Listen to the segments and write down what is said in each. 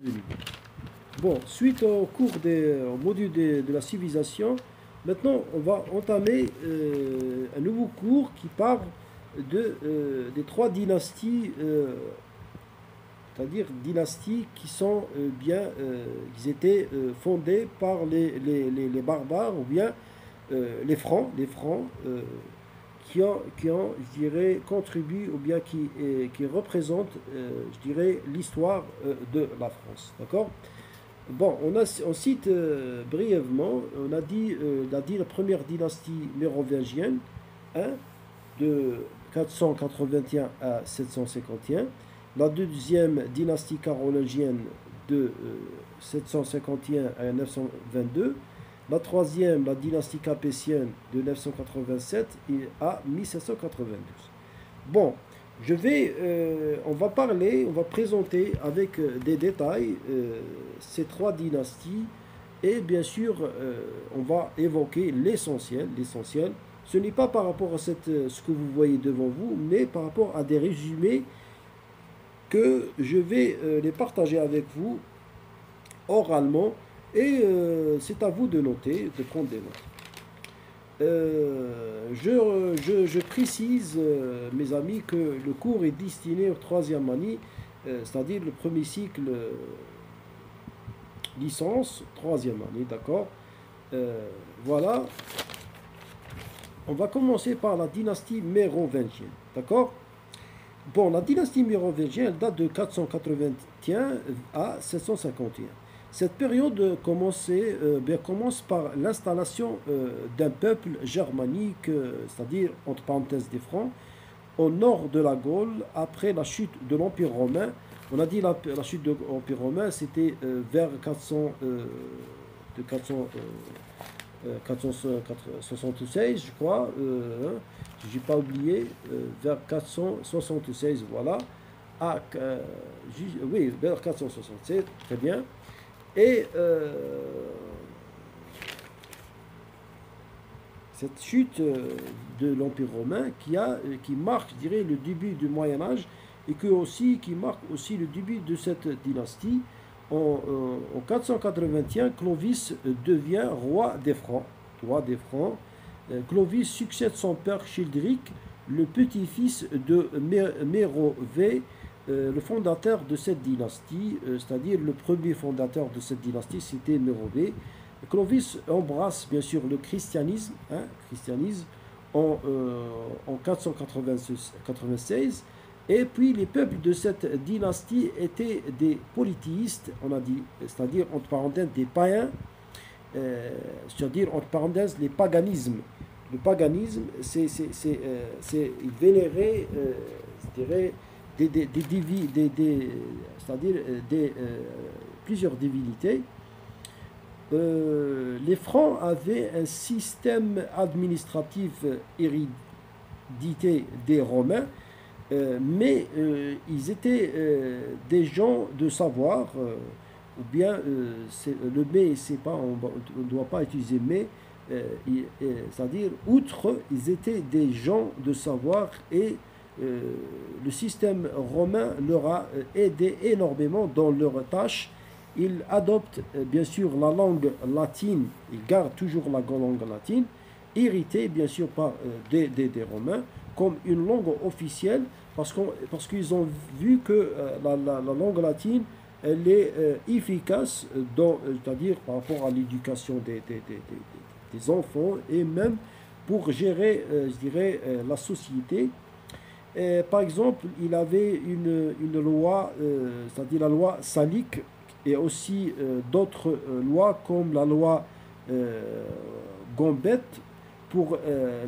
Bienvenue. Bon, suite au module de la civilisation, maintenant on va entamer un nouveau cours qui parle des trois dynasties, c'est-à-dire dynasties qui sont qui étaient fondées par les barbares ou bien les Francs qui ont, je dirais, contribué ou bien qui représentent, je dirais, l'histoire de la France. D'accord? Bon, on cite brièvement, on a dit la première dynastie mérovingienne, hein, de 481 à 751, la deuxième dynastie carolingienne de 751 à 922, la troisième, la dynastie capétienne de 987 à 1792. Bon, on va présenter avec des détails ces trois dynasties et bien sûr, on va évoquer l'essentiel. L'essentiel, ce n'est pas par rapport à ce que vous voyez devant vous, mais par rapport à des résumés que je vais les partager avec vous oralement et c'est à vous de noter, de prendre des notes. Je précise, mes amis, que le cours est destiné au troisième année, c'est-à-dire le premier cycle licence, troisième année, d'accord. Voilà, on va commencer par la dynastie mérovingienne, d'accord. Bon, la dynastie mérovingienne, elle date de 481 à 751. Cette période commence par l'installation d'un peuple germanique, c'est-à-dire, entre parenthèses, des Francs, au nord de la Gaule, après la chute de l'Empire romain. On a dit la chute de l'Empire romain, c'était vers 476, je crois, je n'ai pas oublié, vers 476, voilà, oui, vers 476, très bien. Et cette chute de l'Empire romain qui marque, je dirais, le début du Moyen-Âge et qui marque aussi le début de cette dynastie. En 481, Clovis devient roi des Francs. Clovis succède son père Childéric, le petit-fils de Mérové, le fondateur de cette dynastie, c'est-à-dire le premier fondateur de cette dynastie, c'était Mérové. Clovis embrasse bien sûr le christianisme, en 496, et puis les peuples de cette dynastie étaient des polythéistes, on a dit, c'est-à-dire entre parenthèses des païens, c'est-à-dire entre parenthèses les paganismes. Le paganisme, c'est vénérer, je dirais, c'est-à-dire plusieurs divinités. Les Francs avaient un système administratif hérédité des Romains, mais ils étaient des gens de savoir, ou bien le mais, c'est pas, on ne doit pas utiliser mais, c'est-à-dire, outre, ils étaient des gens de savoir et le système romain leur a aidé énormément dans leurs tâches. Ils adoptent bien sûr la langue latine, ils gardent toujours la langue latine, héritée bien sûr par des Romains, comme une langue officielle, parce qu'ils ont vu que la langue latine, elle est efficace, c'est-à-dire par rapport à l'éducation des enfants et même pour gérer, je dirais, la société. Par exemple, il avait une loi, c'est-à-dire la loi salique, et aussi d'autres lois comme la loi Gambette pour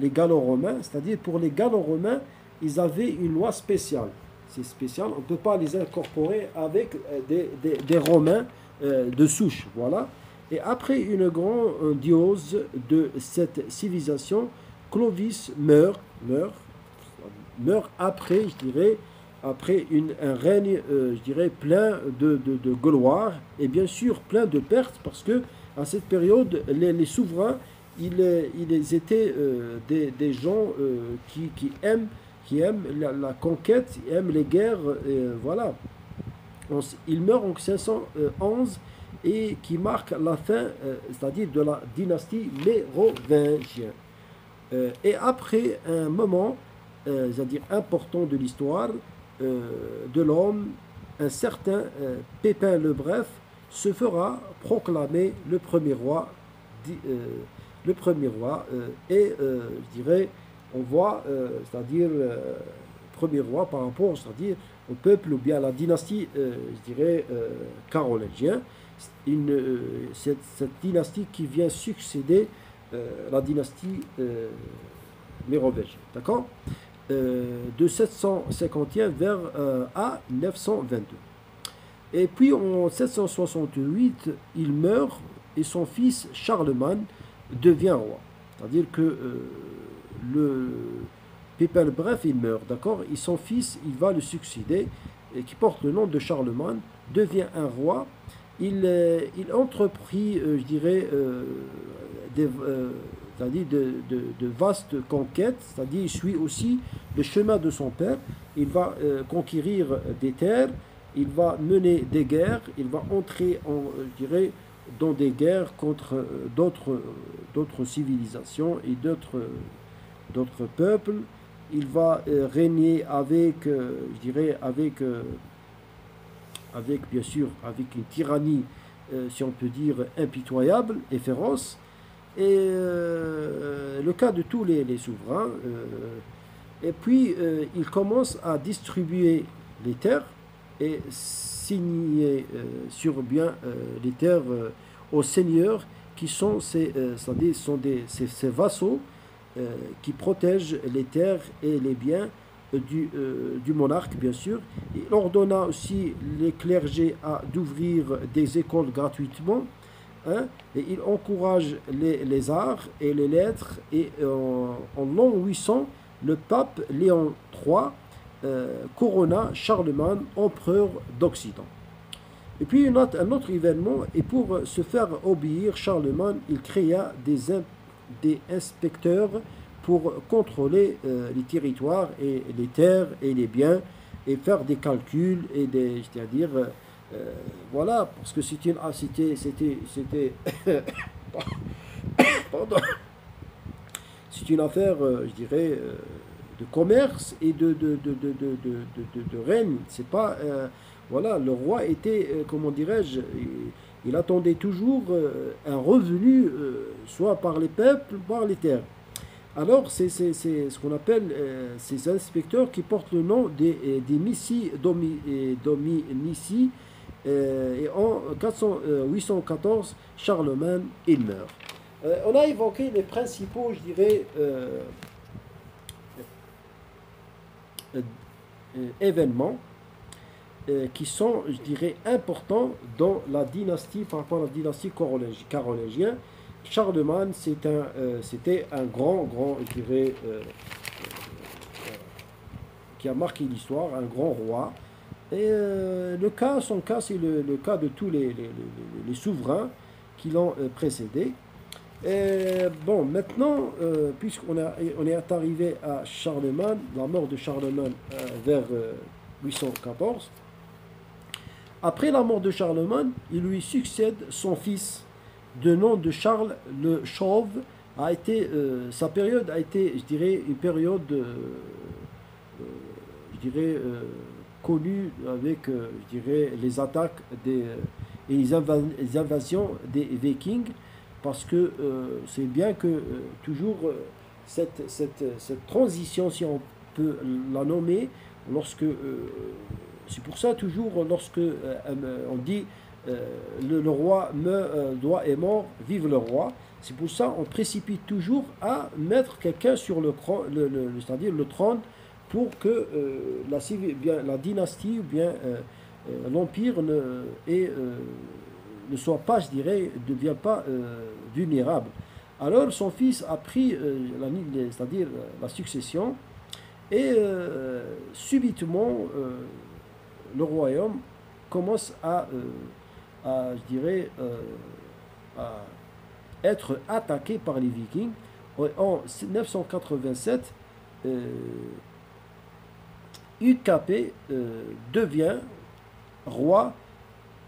les Gallo-Romains, c'est-à-dire pour les Gallo-Romains, ils avaient une loi spéciale. C'est spécial, on ne peut pas les incorporer avec des Romains de souche, voilà. Et après une grandiose de cette civilisation, Clovis meurt après, je dirais, après un règne, je dirais, plein de gloire et bien sûr plein de pertes parce que à cette période, les souverains, ils étaient des gens qui aiment la conquête, qui aiment les guerres, voilà. il meurt en 511 et qui marque la fin, c'est-à-dire de la dynastie mérovingienne. Et après un moment, c'est-à-dire important de l'histoire de l'homme, un certain Pépin le Bref se fera proclamer le premier roi, et je dirais, on voit, c'est-à-dire premier roi par rapport, c'est-à-dire au peuple ou bien à la dynastie, je dirais, carolingienne, cette dynastie qui vient succéder la dynastie mérovingienne, d'accord? De 751 vers à 922. Et puis en 768, il meurt et son fils Charlemagne devient roi. C'est-à-dire que le Pépin le Bref, il meurt, d'accord? Et son fils, il va le succéder, et qui porte le nom de Charlemagne, devient un roi. Il entreprit, je dirais, c'est-à-dire de vastes conquêtes, c'est-à-dire il suit aussi le chemin de son père. Il va conquérir des terres, il va mener des guerres, il va entrer, je dirais, dans des guerres contre d'autres civilisations et d'autres peuples. Il va régner avec, je dirais, avec bien sûr, avec une tyrannie, si on peut dire, impitoyable et féroce. Et le cas de tous les souverains. Et puis, il commence à distribuer les terres et signer sur bien les terres aux seigneurs qui sont ces vassaux qui protègent les terres et les biens du monarque, bien sûr. Il ordonna aussi les clergés d'ouvrir des écoles gratuitement, hein, et il encourage les arts et les lettres. Et en l'an 800, le pape Léon III corona Charlemagne, empereur d'Occident. Et puis un autre événement, et pour se faire obéir, Charlemagne, il créa des inspecteurs pour contrôler les territoires et les terres et les biens et faire des calculs et c'est-à-dire voilà, parce que c'était pardon, c'est une affaire, je dirais, de commerce et de règne. C'est pas voilà, le roi était, comment dirais-je, il attendait toujours un revenu, soit par les peuples, par les terres. Alors, c'est ce qu'on appelle ces inspecteurs qui portent le nom des missi dominici. Et en 814, Charlemagne, il meurt. On a évoqué les principaux, je dirais, événements qui sont, je dirais, importants dans la dynastie, par rapport à la dynastie carolingienne. Charlemagne, c'était un grand, je dirais, qui a marqué l'histoire, un grand roi. Et son cas, c'est le cas de tous les souverains qui l'ont précédé. Et bon, maintenant, on est arrivé à Charlemagne, la mort de Charlemagne vers 814. Après la mort de Charlemagne, il lui succède son fils, de nom de Charles le Chauve. Sa période a été, je dirais, une période, je dirais, connue avec, je dirais, les attaques et les invasions des Vikings, parce que c'est bien que toujours cette transition, si on peut la nommer, c'est pour ça toujours lorsque on dit le roi est mort, vive le roi. C'est pour ça on précipite toujours à mettre quelqu'un sur c'est-à-dire le trône pour que la dynastie ou bien l'empire ne soit pas, je dirais, ne devient pas vulnérable. Alors son fils a pris c'est-à-dire la succession et subitement le royaume commence je dirais, à être attaqué par les Vikings. En 987, UKP devient roi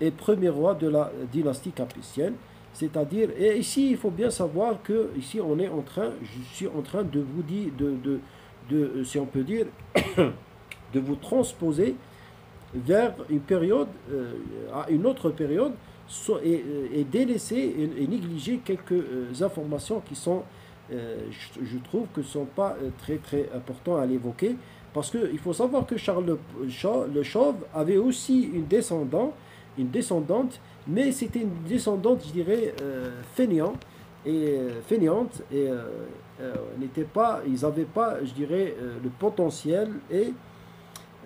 et premier roi de la dynastie capétienne. C'est-à-dire, et ici, il faut bien savoir que ici, je suis en train de vous dire, si on peut dire, de vous transposer vers une période, à une autre période, et délaisser et négliger quelques informations qui sont, je trouve que ne sont pas très très importantes à l'évoquer, parce qu'il faut savoir que le Chauve avait aussi une descendante, mais c'était une descendante, je dirais, fainéante, et ils n'avaient pas, je dirais, le potentiel et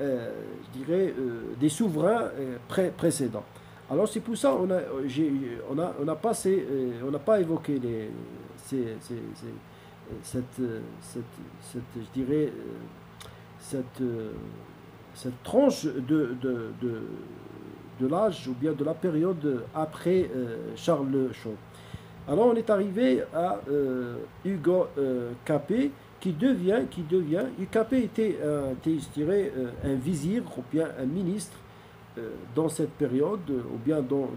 je dirais, des souverains précédents. Alors c'est pour ça on n'a pas évoqué je dirais, cette, cette tranche de l'âge ou bien de la période après Charles le Chauve. Alors on est arrivé à Hugo Capet Hugues Capet je dirais, un vizir ou bien un ministre dans cette période, ou bien dans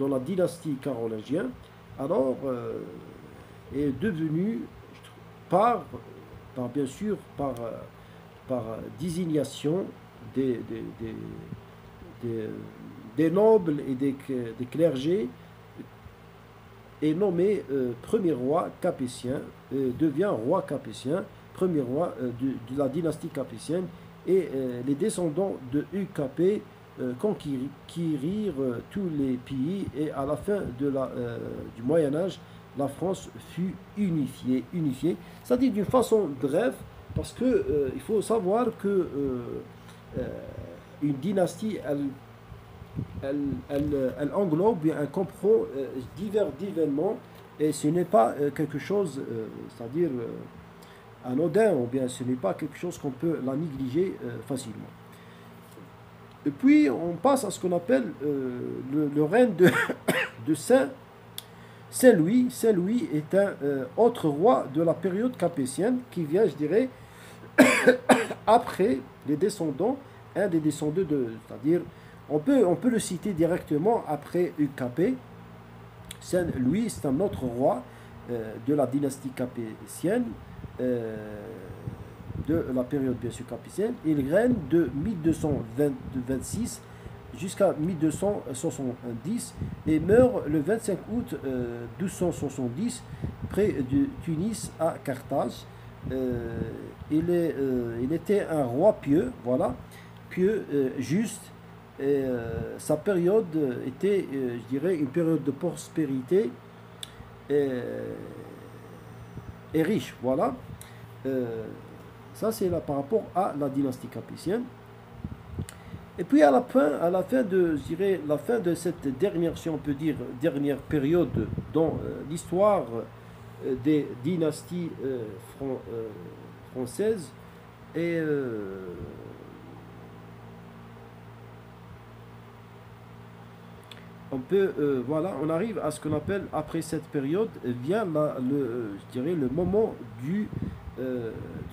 la dynastie carolingienne. Alors est devenu par, bien sûr par désignation des, des, des, des, des nobles et des clergés, est nommé premier roi capétien, devient roi capétien, premier roi de la dynastie capétienne, et les descendants de Hugues Capet conquérirent tous les pays, et à la fin du Moyen Âge, la France fut unifiée. Ça dit d'une façon brève, parce que il faut savoir que une dynastie, elle englobe, elle comprend divers événements, et ce n'est pas quelque chose, c'est-à-dire anodin, ou bien ce n'est pas quelque chose qu'on peut la négliger facilement. Et puis on passe à ce qu'on appelle le règne de Saint-Louis. Saint-Louis est un autre roi de la période capétienne qui vient, je dirais, après les descendants, un des descendants c'est-à-dire, on peut le citer directement après Hugues Capet. Saint-Louis, c'est un autre roi de la dynastie capétienne, de la période bien sûr capétienne. Il règne de 1226 jusqu'à 1270 et meurt le 25 août 1270 près de Tunis à Carthage. Il était un roi pieux, voilà, pieux, juste. Et sa période était, je dirais, une période de prospérité et riche, voilà. Ça, c'est là par rapport à la dynastie capétienne. Et puis à la fin de, je dirais, la fin de cette dernière, si on peut dire, dernière période dans l'histoire des dynasties françaises, et voilà, on arrive à ce qu'on appelle, après cette période, vient je dirais, le moment du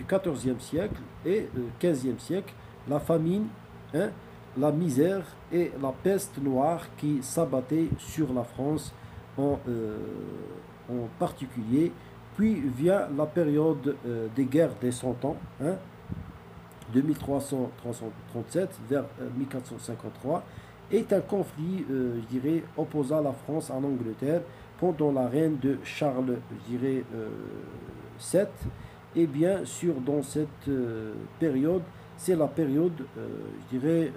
14e siècle et 15e siècle, la famine, hein, la misère et la peste noire qui s'abattaient sur la France en particulier. Puis vient la période des guerres des 100 ans, hein, de 1337 vers 1453, est un conflit, je dirais, opposant la France à l'Angleterre pendant la règne de Charles, je dirais, VII. Et bien sûr, dans cette période, c'est la période, je dirais,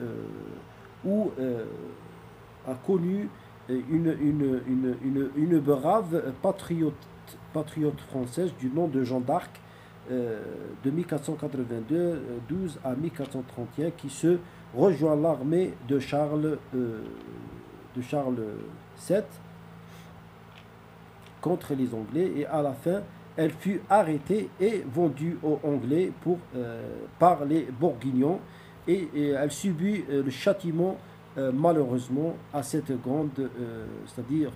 où a connu une brave patriote française du nom de Jeanne d'Arc, de 1492 à 1431, qui se rejoint l'armée de Charles VII contre les Anglais, et à la fin elle fut arrêtée et vendue aux Anglais par les Bourguignons, et elle subit le châtiment malheureusement à cette grande, c'est-à-dire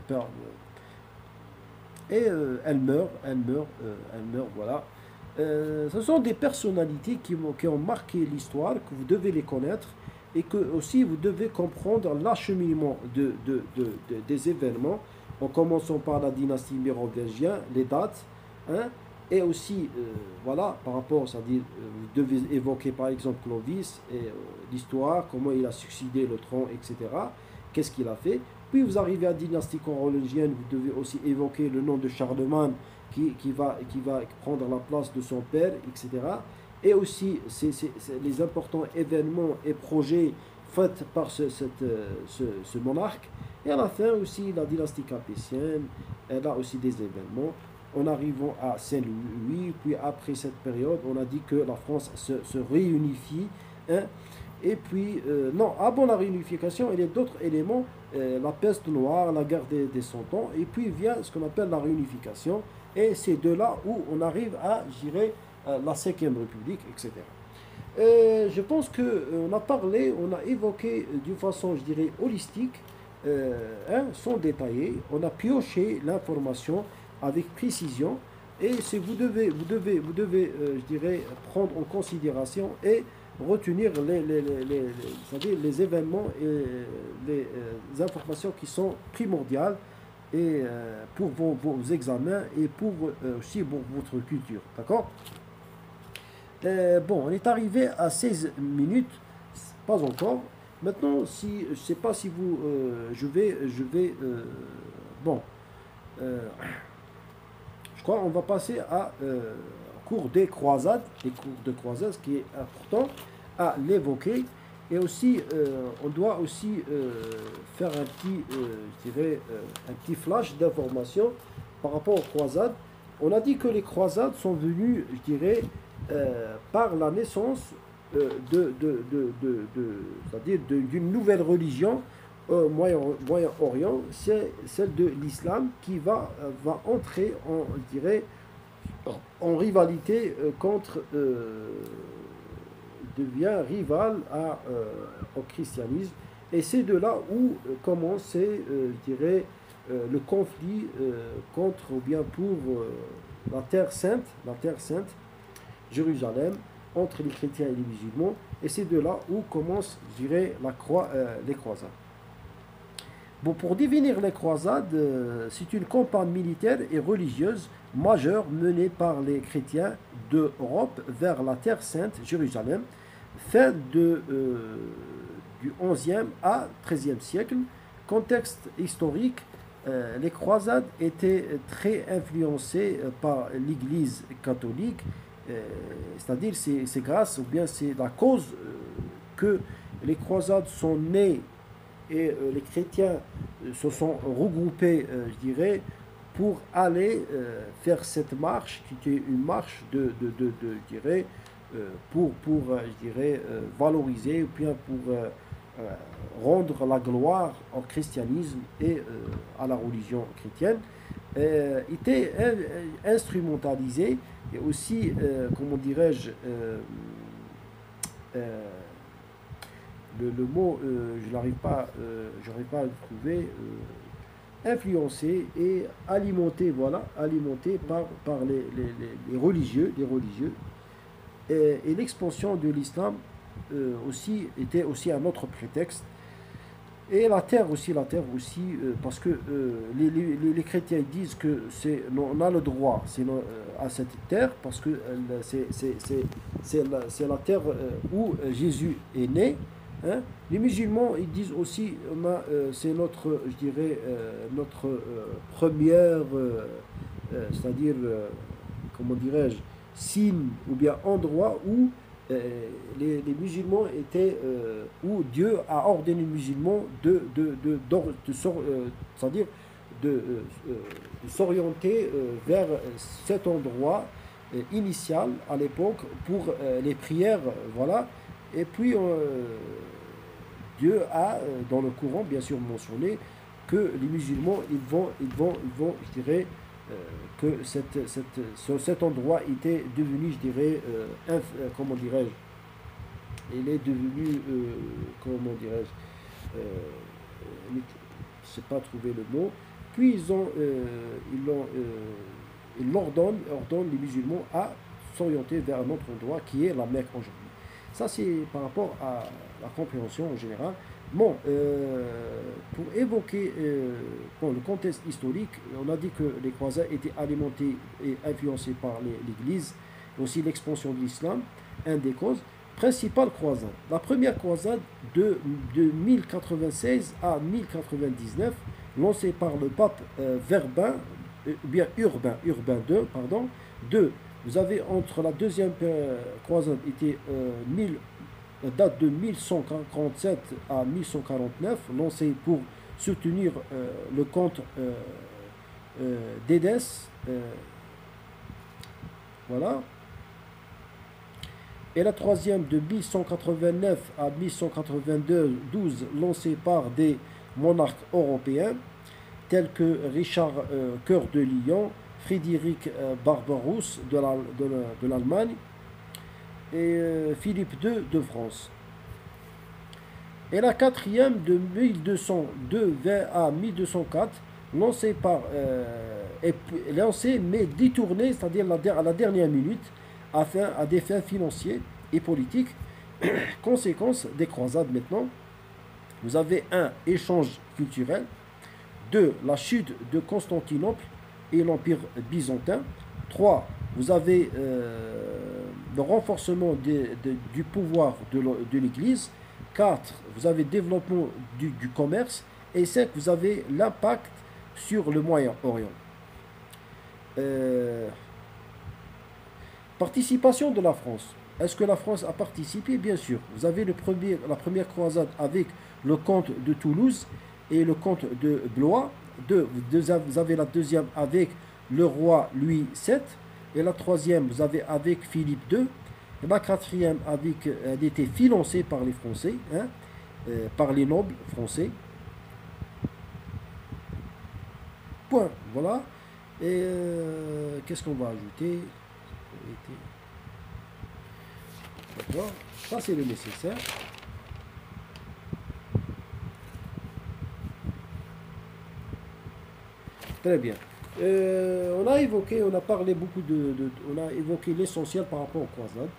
et elle meurt, voilà. Ce sont des personnalités qui ont marqué l'histoire, que vous devez les connaître et que aussi vous devez comprendre l'acheminement des événements, en commençant par la dynastie mérovingienne, les dates, hein, et aussi, voilà, par rapport, c'est-à-dire, vous devez évoquer par exemple Clovis et l'histoire, comment il a succédé le trône, etc. Qu'est-ce qu'il a fait. Puis vous arrivez à la dynastie carolingienne, vous devez aussi évoquer le nom de Charlemagne qui va prendre la place de son père, etc. Et aussi les importants événements et projets faits par ce monarque. Et à la fin aussi, la dynastie capétienne, elle a aussi des événements. En arrivant à Saint-Louis, puis après cette période, on a dit que la France se réunifie, hein. Et puis, non, avant la réunification, il y a d'autres éléments, la peste noire, la guerre des Cent Ans, et puis vient ce qu'on appelle la réunification, et c'est de là où on arrive à, je dirais, la Cinquième République, etc. Je pense qu'on a parlé, on a évoqué d'une façon, je dirais, holistique, hein, sans détailler, on a pioché l'information avec précision, et c'est je dirais, prendre en considération et retenir c'est-à-dire les événements et les informations qui sont primordiales et pour vos examens et pour aussi pour votre culture. D'accord? Bon, on est arrivé à 16 minutes, pas encore. Maintenant, si, je ne sais pas si vous... bon, euh, je crois qu'on va passer à cours des croisades, les cours de croisades, ce qui est important à l'évoquer. Et aussi, on doit aussi faire un petit, je dirais, un petit flash d'information par rapport aux croisades. On a dit que les croisades sont venues, je dirais, par la naissance c'est-à-dire d'une nouvelle religion au Moyen-Orient, c'est celle de l'islam qui va entrer en, je dirais, en rivalité contre, devient rival au christianisme. Et c'est de là où commençait, je dirais, le conflit contre ou bien pour la terre sainte, Jérusalem, entre les chrétiens et les musulmans. Et c'est de là où commence, je dirais, les croisades. Bon, pour définir les croisades, c'est une campagne militaire et religieuse majeure menée par les chrétiens d'Europe vers la Terre Sainte, Jérusalem, fin du XIe à XIIIe siècle. Contexte historique, les croisades étaient très influencées par l'Église catholique, c'est-à-dire c'est grâce ou bien c'est la cause que les croisades sont nées et les chrétiens se sont regroupés, je dirais, pour aller faire cette marche, qui était une marche je dirais, pour je dirais, valoriser, ou bien pour rendre la gloire au christianisme et à la religion chrétienne, était instrumentalisé et aussi, comment dirais-je, le mot, je n'arrive pas, à le trouver, influencé et alimenté, voilà, alimenté par les religieux, et l'expansion de l'islam aussi était aussi un autre prétexte. Et la terre aussi, parce que les chrétiens disent que on a le droit à cette terre, parce que c'est la terre où Jésus est né. Hein. Les musulmans, ils disent aussi, c'est notre, je dirais, notre première, c'est-à-dire, comment dirais-je, signe ou bien endroit où les musulmans étaient, où Dieu a ordonné aux musulmans c'est-à-dire de s'orienter vers cet endroit initial à l'époque pour les prières, voilà. Et puis Dieu a dans le Coran bien sûr mentionné que les musulmans je dirais, que cet endroit était devenu, je dirais, comment dirais-je, il est devenu, comment dirais-je, je ne sais pas trouver le mot, puis ils ordonnent les musulmans à s'orienter vers un autre endroit qui est la Mecque aujourd'hui. Ça, c'est par rapport à la compréhension en général. Bon, pour évoquer bon, le contexte historique, on a dit que les croisades étaient alimentées et influencées par l'Église, aussi l'expansion de l'islam, un des causes. Principale croisade. La première croisade de 1096 à 1099, lancée par le pape Verbin, bien Urbain II, pardon, deux. Vous avez entre la deuxième croisade était date de 1147 à 1149, lancée pour soutenir le comte d'Édesse, voilà. Et la troisième de 1189 à 1192, lancée par des monarques européens tels que Richard Cœur de Lion, Frédéric Barbarousse de l'Allemagne et Philippe II de France. Et la quatrième de 1202 à 1204, lancée mais détournée, c'est-à-dire à la dernière minute, à des fins financiers et politiques. Conséquence des croisades maintenant, vous avez un échange culturel, deux, la chute de Constantinople et l'Empire byzantin, trois, vous avez le renforcement du pouvoir de l'Église, quatre, vous avez le développement du commerce, et cinq, vous avez l'impact sur le Moyen-Orient. Participation de la France. Est-ce que la France a participé? Bien sûr. Vous avez la première croisade avec le comte de Toulouse et le comte de Blois. Vous avez la deuxième avec le roi Louis VII. Et la troisième, vous avez avec Philippe II. Et la quatrième, elle était financée par les Français, hein, par les nobles français. Point. Voilà. Et qu'est-ce qu'on va ajouter? D'accord. Ça, c'est le nécessaire. Très bien. On a parlé beaucoup on a évoqué l'essentiel par rapport aux croisades.